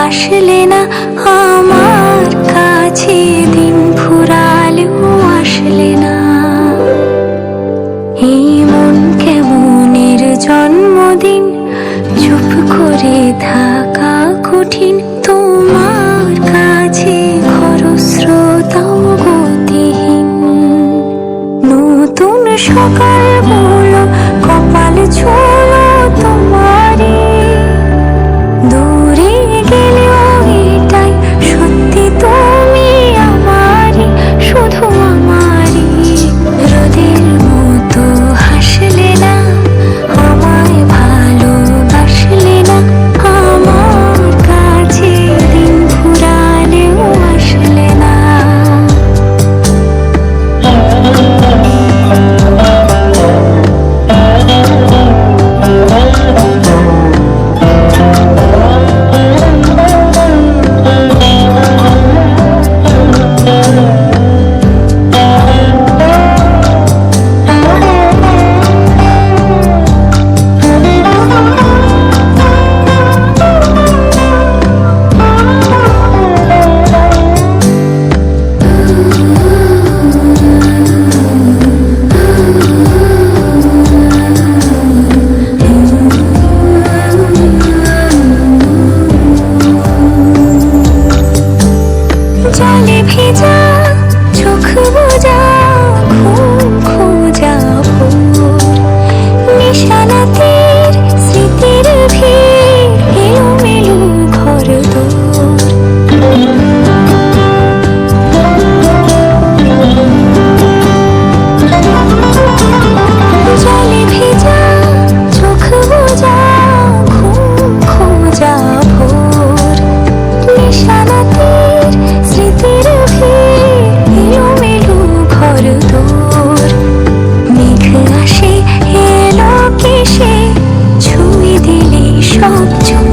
আসলে না আমার কাছে, দিন ফুরালেও আসলে না। এই মন কেমনের জন্মদিন, চুপ করে থাকা কঠিন তোমার কাছে, খরস্রোতাও গতিহীন। নতুন সকাল বলো, কপাল ছোলো তোমারই, দূরে গেলেও এটাই সত্যি তুমি আমারই, শুধু আমারই। রোদের মতো হাসলে না, আমায় ভালোবাসলে না, আমার কাছে দিন ফুরালেও আসলে না। জলে ভেজা চোখ বোঝা, ঘুম খোঁজা ভোর, নিশানাতের স্মৃতির ভিড়, এলোমেলো ঘরদোর। জলে ভেজা চোখ বোঝা, ঘুম খোঁজা ভোর, নিশানাতের স্মৃতির ভিড়, এলোমেলো ঘরদোর। মেঘ আসে এলো কেসে, ছুঁয়ে দিলে সব চোখ,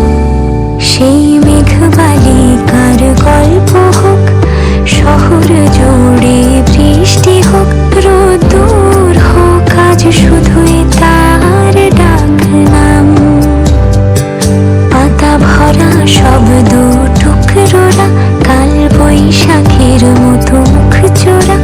সেই মেঘ বালিকার গল্প হোক, শহর জুড়ে বৃষ্টি হোক, রোদ্দুর হোক আজ শুধুই তার ডাক নাম। পাতা ভরা শব্দ টুকরোরা, কাল বৈশাখের মতো মুখ চোরা,